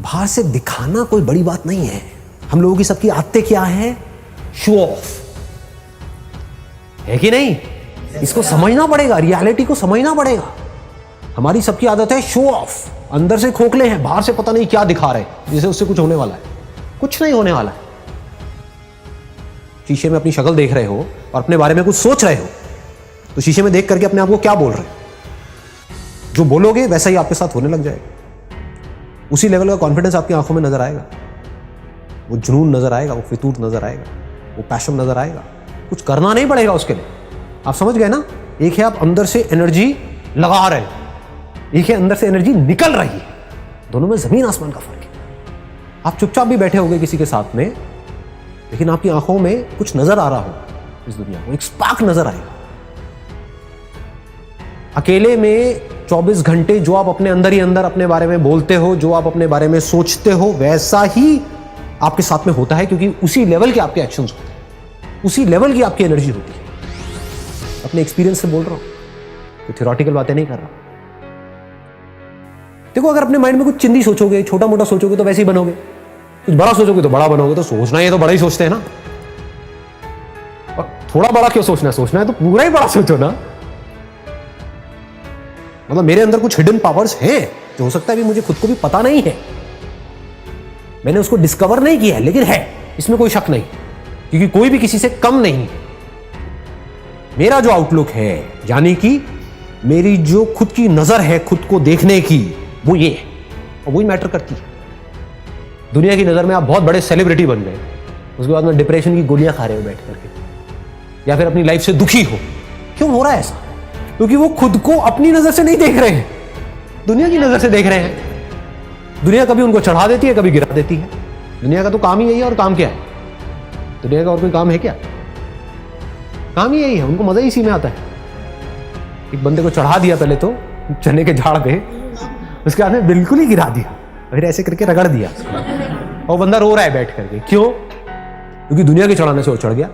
बाहर से दिखाना कोई बड़ी बात नहीं है। हम लोगों की सबकी आदतें क्या है? शो ऑफ, है कि नहीं? इसको समझना पड़ेगा, रियलिटी को समझना पड़ेगा। हमारी सबकी आदत है शो ऑफ, अंदर से खोखले हैं, बाहर से पता नहीं क्या दिखा रहे हैं जैसे उससे कुछ होने वाला है। कुछ नहीं होने वाला है। शीशे में अपनी शक्ल देख रहे हो और अपने बारे में कुछ सोच रहे हो, तो शीशे में देख करके अपने आप को क्या बोल रहे हो? जो बोलोगे वैसा ही आपके साथ होने लग जाएगा। उसी लेवल का कॉन्फिडेंस आपकी आंखों में नजर आएगा, वो जुनून नजर आएगा, वो फितूर नजर आएगा, वो पैशन नजर आएगा। कुछ करना नहीं पड़ेगा उसके लिए। आप समझ गए ना? एक है आप अंदर से एनर्जी लगा रहे हो, एक है अंदर से एनर्जी निकल रही है। दोनों में जमीन आसमान का फर्क है। आप चुपचाप भी बैठे होंगे किसी के साथ में, लेकिन आपकी आंखों में कुछ नजर आ रहा होगा, इस दुनिया को एक स्पार्क नजर आएगा। अकेले में 24 घंटे जो आप अपने अंदर ही अंदर अपने बारे में बोलते हो, जो आप अपने बारे में सोचते हो, वैसा ही आपके साथ में होता है, क्योंकि उसी लेवल के आपके एक्शंस होते हैं, उसी लेवल की आपकी एनर्जी होती है। अपने एक्सपीरियंस से बोल रहा हूं, तो थ्योरेटिकल बातें नहीं कर रहा। देखो, अगर अपने माइंड में कुछ चिंदी सोचोगे, छोटा मोटा सोचोगे तो वैसे ही बनोगे, कुछ बड़ा सोचोगे तो बड़ा बनोगे। तो सोचना है तो बड़ा ही सोचते हैं ना, और थोड़ा बड़ा क्यों सोचना है? सोचना है तो पूरा ही बड़ा सोचो ना। मतलब मेरे अंदर कुछ हिडन पावर्स हैं जो हो सकता है अभी मुझे खुद को भी पता नहीं है, मैंने उसको डिस्कवर नहीं किया है, लेकिन है, इसमें कोई शक नहीं, क्योंकि कोई भी किसी से कम नहीं है। मेरा जो आउटलुक है, यानी कि मेरी जो खुद की नजर है खुद को देखने की, वो ये है, और वही मैटर करती है। दुनिया की नजर में आप बहुत बड़े सेलिब्रिटी बन गए, उसके बाद में डिप्रेशन की गोलियां खा रहे हो बैठ करके, या फिर अपनी लाइफ से दुखी हो। क्यों हो रहा है ऐसा? क्योंकि वो खुद को अपनी नजर से नहीं देख रहे हैं, दुनिया की नजर से देख रहे हैं। दुनिया कभी उनको चढ़ा देती है, कभी गिरा देती है। दुनिया का तो काम ही यही है, और काम क्या है? दुनिया का और कोई काम है क्या? काम ही यही है, उनको मजा ही इसी में आता है। एक बंदे को चढ़ा दिया पहले तो चने के झाड़ पे, उसके बाद में बिल्कुल ही गिरा दिया, फिर ऐसे करके रगड़ दिया, और बंदा रो रहा है बैठ करके। क्यों? क्योंकि दुनिया के चढ़ाने से वो चढ़ गया।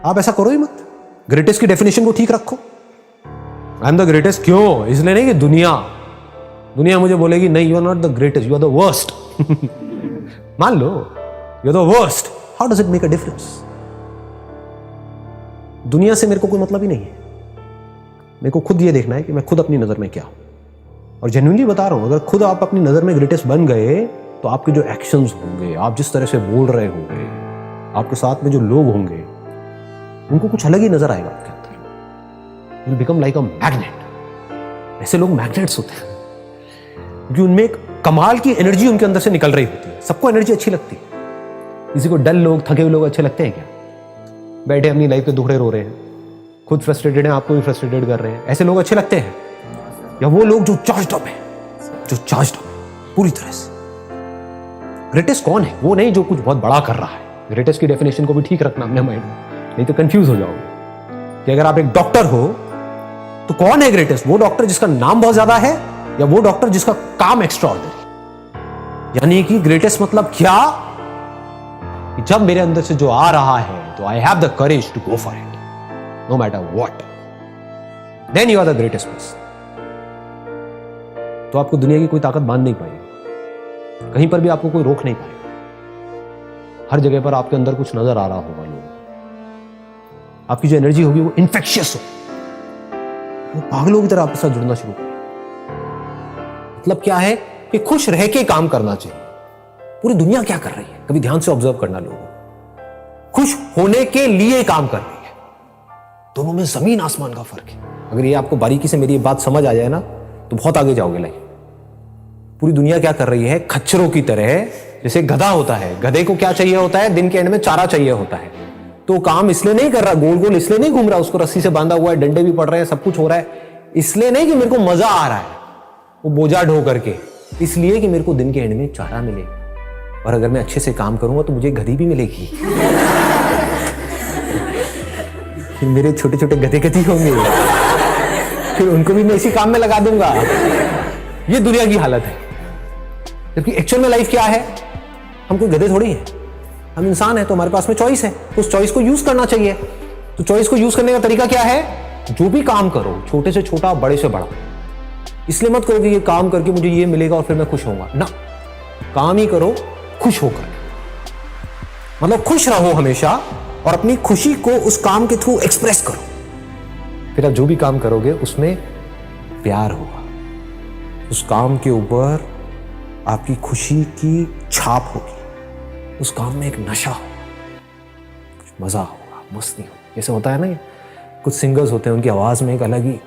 आप ऐसा करो ही मत। ग्रेटेस्ट की डेफिनेशन को ठीक रखो। आई एम द ग्रेटेस्ट, क्यों? इसलिए नहीं कि दुनिया मुझे बोलेगी नहीं, you are not the greatest, you are the worst. मान लो you are the worst, how does it make a difference? दुनिया से मेरे को कोई मतलब ही नहीं है। मेरे को खुद ये देखना है कि मैं खुद अपनी नजर में क्या हूं। और जेन्युइनली बता रहा हूं, अगर खुद आप अपनी नजर में ग्रेटेस्ट बन गए, तो आपके जो एक्शंस होंगे, आप जिस तरह से बोल रहे होंगे, आपके साथ में जो लोग होंगे, उनको कुछ अलग ही नजर आएगा आपके अंदर। You become like a magnet. ऐसे लोग मैग्नेट्स होते हैं क्योंकि उनमें एक कमाल की एनर्जी उनके अंदर से निकल रही होती है। सबको एनर्जी अच्छी लगती है। किसी को डल लोग, थके हुए लोग अच्छे लगते हैं क्या? बैठे अपनी लाइफ के दुखड़े रो रहे हैं, खुद फ्रस्ट्रेटेड हैं, आपको भी फ्रस्ट्रेटेड कर रहे हैं, ऐसे लोग अच्छे लगते हैं? या वो लोग जो चार्ज्ड अप है, जो चार्ज्ड अप है पूरी तरह से? ग्रेटेस्ट कौन है? वो नहीं जो कुछ बहुत बड़ा कर रहा है। ग्रेटेस्ट की डेफिनेशन को भी ठीक रखना अपने माइंड में, नहीं तो कंफ्यूज हो जाओगे। कि अगर आप एक डॉक्टर हो तो कौन है ग्रेटेस्ट? वो डॉक्टर जिसका नाम बहुत ज्यादा है, या वो डॉक्टर जिसका काम एक्स्ट्राऑर्डिनरी? यानी कि ग्रेटेस्ट मतलब क्या? कि जब मेरे अंदर से जो आ रहा है, तो I have the courage to go for it, no matter what, then you are the greatest person. तो आपको दुनिया की कोई ताकत बांध नहीं पाएगी, कहीं पर भी आपको कोई रोक नहीं पाएगा। हर जगह पर आपके अंदर कुछ नजर आ रहा होगा। लोग, आपकी जो एनर्जी होगी वो इन्फेक्शियस हो, वो पागलों की तरह आपके साथ जुड़ना शुरू करें। मतलब क्या है कि खुश रह के काम करना चाहिए। पूरी दुनिया क्या कर रही है, कभी ध्यान से ऑब्जर्व करना। लोगों खुश होने के लिए काम कर रही है। दोनों में जमीन आसमान का फर्क है। अगर ये आपको बारीकी से मेरी बात समझ आ जाए ना, तो बहुत आगे जाओगे लाइफ। पूरी दुनिया क्या कर रही है? खच्चरों की तरह, जैसे गधा होता है, गधे को क्या चाहिए होता है? दिन के एंड में चारा चाहिए होता है। तो काम इसलिए नहीं कर रहा, गोल गोल इसलिए नहीं घूम रहा, उसको रस्सी से बांधा हुआ है, डंडे भी पड़ रहे हैं, सब कुछ हो रहा है, इसलिए नहीं कि मेरे को मजा आ रहा है वो बोझा ढो करके, इसलिए कि मेरे को दिन के एंड में चारा मिले, और अगर मैं अच्छे से काम करूंगा तो मुझे गधी भी मिलेगी। फिर मेरे छोटे छोटे गधे गधी होंगे, फिर उनको भी मैं इसी काम में लगा दूंगा। ये दुनिया की हालत है। जबकि एक्चुअल में लाइफ क्या है? हम कोई गधे थोड़ी हैं, हम इंसान हैं, तो हमारे पास में चॉइस है, तो उस चॉइस को यूज करना चाहिए। तो चॉइस को यूज करने का तरीका क्या है? जो भी काम करो, छोटे से छोटा, बड़े से बड़ा, इसलिए मत करो कि ये काम करके मुझे ये मिलेगा और फिर मैं खुश होऊंगा ना। काम ही करो खुश होकर, मतलब खुश रहो हमेशा और अपनी खुशी को उस काम के थ्रू एक्सप्रेस करो। फिर आप जो भी काम करोगे उसमें प्यार होगा, उस काम के ऊपर आपकी खुशी की छाप होगी, उस काम में एक नशा हो, कुछ मजा होगा, मस्ती हो। जैसे होता है ना, कुछ सिंगर्स होते हैं उनकी आवाज में एक अलग ही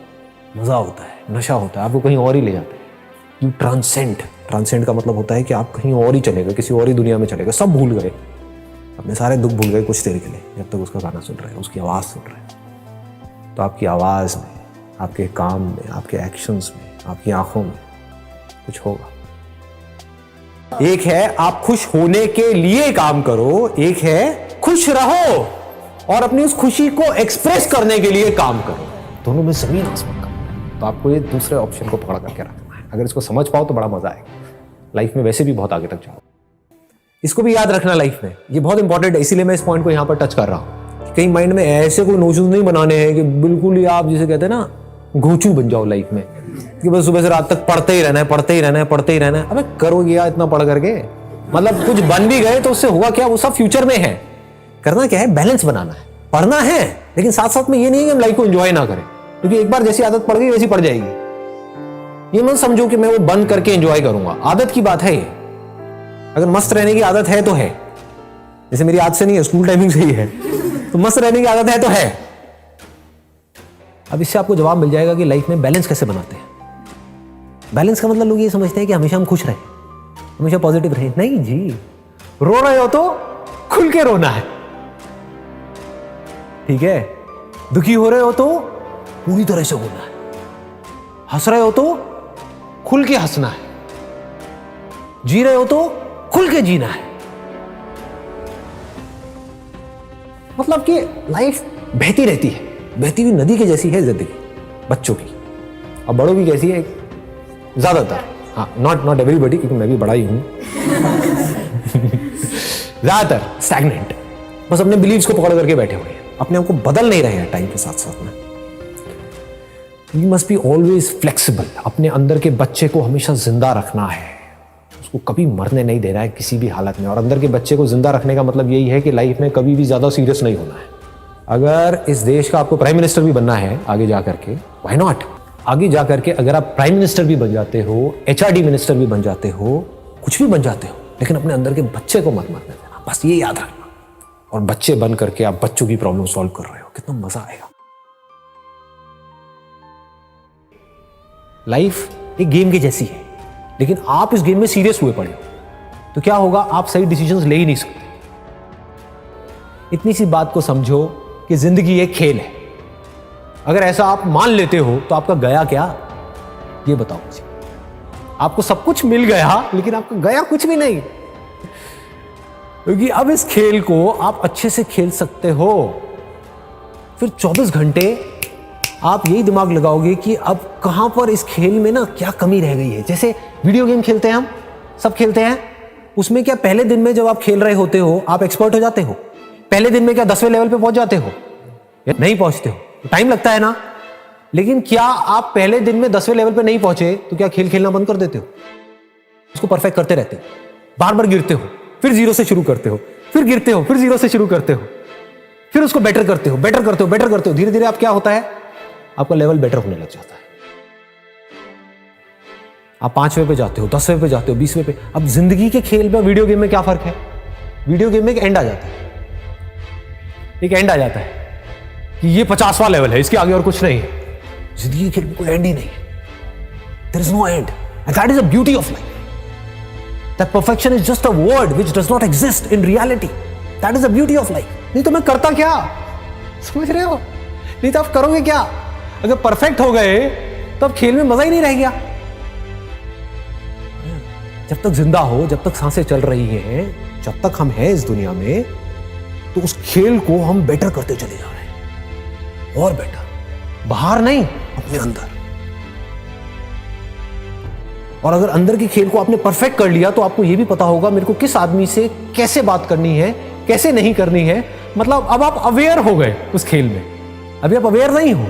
मजा होता है, नशा होता है, आपको कहीं और ही ले जाते हैं। यू ट्रांसेंड का मतलब होता है कि आप कहीं और ही चले गए, किसी और ही दुनिया में चले गए, सब भूल गए, अपने सारे दुख भूल गए कुछ देर के लिए, जब तक उसका गाना सुन रहे हैं, उसकी आवाज़ सुन रहे हैं। तो आपकी आवाज़ में, आपके काम में, आपके एक्शंस में, आपकी आंखों में कुछ होगा। एक है आप खुश होने के लिए काम करो, एक है खुश रहो और अपनी उस खुशी को एक्सप्रेस करने के लिए काम करो। दोनों में जमीन आसमान का। तो आपको ये दूसरे ऑप्शन को पकड़ करके रखना है। अगर इसको समझ पाओ तो बड़ा मजा आएगा, लाइफ में वैसे भी बहुत आगे तक जाओ। इसको भी याद रखना लाइफ में, ये बहुत इंपॉर्टेंट है, इसीलिए मैं इस पॉइंट को यहां पर टच कर रहा हूं। कहीं माइंड में ऐसे कोई नोशन नहीं बनाने हैं कि बिल्कुल ही आप जिसे कहते हैं ना घोचू बन जाओ लाइफ में, कि बस सुबह से रात तक पढ़ते ही रहना है, पढ़ते ही रहना है, पढ़ते ही रहना है। अबे करोगे यार इतना पढ़ करके, मतलब कुछ बन भी गए तो उससे होगा क्या, वो सब फ्यूचर में है। करना क्या है, बैलेंस बनाना है, पढ़ना है, लेकिन साथ साथ में ये नहीं है कि हम लाइफ को एंजॉय ना करें, क्योंकि एक बार जैसी आदत पड़ गई वैसी पड़ जाएगी। ये मत समझो कि मैं वो बंद करके एंजॉय करूंगा, आदत की बात है ये। अगर मस्त रहने की आदत है तो है, जैसे मेरी आदत से नहीं है, स्कूल टाइमिंग से ही है, तो मस्त रहने की आदत है तो है। अब इससे आपको जवाब मिल जाएगा कि लाइफ में बैलेंस कैसे बनाते हैं। बैलेंस का मतलब लोग ये समझते हैं कि हमेशा हम खुश रहें, हमेशा पॉजिटिव रहें। नहीं जी, रो रहे हो तो खुल के रोना है, ठीक है। दुखी हो रहे हो तो पूरी तरह से होना है, हंस रहे हो तो खुल के हंसना है, जी रहे हो तो खुल के जीना है। मतलब कि लाइफ बहती रहती है, बहती हुई नदी के जैसी है जिंदगी बच्चों की, और बड़ों की कैसी है ज्यादातर, हाँ नॉट एवरीबॉडी, क्योंकि मैं भी बड़ा ही हूं ज्यादातर स्टैग्नेंट, बस अपने बिलीव्स को पकड़ करके बैठे हुए हैं, अपने आप को बदल नहीं रहे हैं टाइम के साथ साथ में। You must be always flexible, अपने अंदर के बच्चे को हमेशा जिंदा रखना है, उसको कभी मरने नहीं देना है किसी भी हालत में। और अंदर के बच्चे को जिंदा रखने का मतलब यही है कि लाइफ में कभी भी ज्यादा सीरियस नहीं होना है। अगर इस देश का आपको प्राइम मिनिस्टर भी बनना है आगे जाकर के, व्हाई नॉट, आगे जाकर के अगर आप प्राइम मिनिस्टर भी बन जाते हो, HRD मिनिस्टर भी बन जाते हो, कुछ भी बन जाते हो, लेकिन अपने अंदर के बच्चे को मत मरने देना, बस ये याद रखना। और बच्चे बन करके आप बच्चों की प्रॉब्लम सॉल्व कर रहे हो, कितना मजा आएगा। लाइफ एक गेम की जैसी है, लेकिन आप इस गेम में सीरियस हुए पड़े हो तो क्या होगा, आप सही डिसीजंस ले ही नहीं सकते। इतनी सी बात को समझो कि जिंदगी एक खेल है। अगर ऐसा आप मान लेते हो तो आपका गया क्या, ये बताओ मुझे। आपको सब कुछ मिल गया लेकिन आपका गया कुछ भी नहीं, क्योंकि अब इस खेल को आप अच्छे से खेल सकते हो। फिर 24 घंटे आप यही दिमाग लगाओगे कि अब कहां पर इस खेल में ना क्या कमी रह गई है। जैसे वीडियो गेम खेलते हैं, हम सब खेलते हैं, उसमें क्या पहले दिन में जब आप खेल रहे होते हो आप एक्सपर्ट हो जाते हो? पहले दिन में क्या 10वें लेवल पे पहुंच जाते हो? नहीं पहुंचते हो, टाइम लगता है ना। लेकिन क्या आप पहले दिन में 10वें लेवल पे नहीं पहुंचे तो क्या खेल खेलना बंद कर देते हो? उसको परफेक्ट करते रहते हो, बार बार गिरते हो, फिर जीरो से शुरू करते हो, फिर गिरते हो, फिर जीरो से शुरू करते हो, फिर उसको बेटर करते हो, बेटर करते हो, बेटर करते हो। धीरे धीरे आप क्या होता है, आपका लेवल बेटर होने लग जाता है। आप 5वें पे जाते हो, 10वें पे जाते हो, 20वें पे। अब जिंदगी के खेल में वीडियो गेम में क्या फर्क है? वीडियो गेम में एक एंड आ जाता है, एक एंड आ जाता है कि ये 50वां लेवल है, इसके आगे और कुछ नहीं है। जिंदगी के खेल में कोई एंड ही नहीं है, there is no end, and that is the beauty of life. That perfection is just a word which does not exist in reality. That is the beauty of life. नहीं तो मैं करता क्या, समझ रहे हो? नहीं तो आप करोगे क्या? अगर परफेक्ट हो गए तो अब खेल में मजा ही नहीं रह गया। जब तक जिंदा हो, जब तक सांसें चल रही हैं, जब तक हम हैं इस दुनिया में, तो उस खेल को हम बेटर करते चले जा रहे हैं, और बेटर, बाहर नहीं, अपने अंदर। और अगर अंदर के खेल को आपने परफेक्ट कर लिया तो आपको यह भी पता होगा मेरे को किस आदमी से कैसे बात करनी है, कैसे नहीं करनी है। मतलब अब आप अवेयर हो गए उस खेल में। अभी आप अवेयर नहीं हो,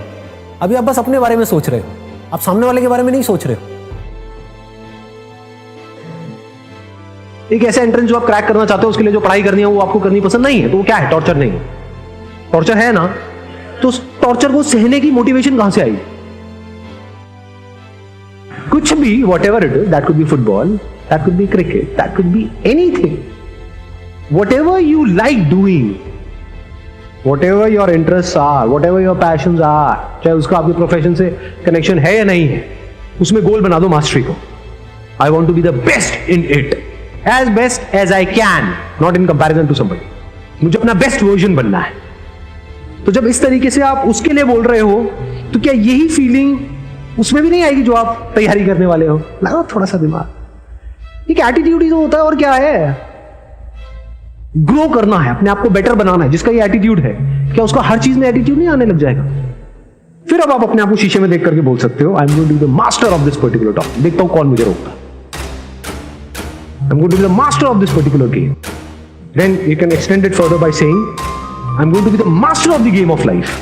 अभी आप बस अपने बारे में सोच रहे हो, आप सामने वाले के बारे में नहीं सोच रहे हो। एक ऐसा एंट्रेंस जो आप क्रैक करना चाहते हो, उसके लिए जो पढ़ाई करनी है वो आपको करनी पसंद नहीं है, तो वो क्या है? टॉर्चर नहीं है। टॉर्चर है ना, तो उस टॉर्चर को सहने की मोटिवेशन कहां से आएगी? कुछ भी, what ever it is, that could be football, that could be cricket, that could be anything, what ever you like doing, whatever your interests are, whatever your passions are, चाहे उसका आपके प्रोफेशन से connection है या नहीं है, उसमें गोल बना दो मास्टरी को। I want to be the best in it, as best as I can, not in comparison to somebody. मुझे अपना बेस्ट वर्जन बनना है। तो जब इस तरीके से आप उसके लिए बोल रहे हो, तो क्या यही फीलिंग उसमें भी नहीं आएगी जो आप तैयारी करने वाले हो? लगाओ थोड़ा सा दिमाग। एक एटीट्यूड ही तो होता है, और क्या है? ग्रो करना है, अपने आप को बेटर बनाना है। जिसका ये एटीट्यूड है, क्या उसका हर चीज में एटीट्यूड नहीं आने लग जाएगा? फिर अब आप अपने आप को शीशे में देख करके बोल सकते हो, I am going to be the master of this particular topic. देखता हूं कौन मुझे रोकता है। I am going to be the master of this particular game. Then you can extend it further by saying, I am going to be the master of the game of life.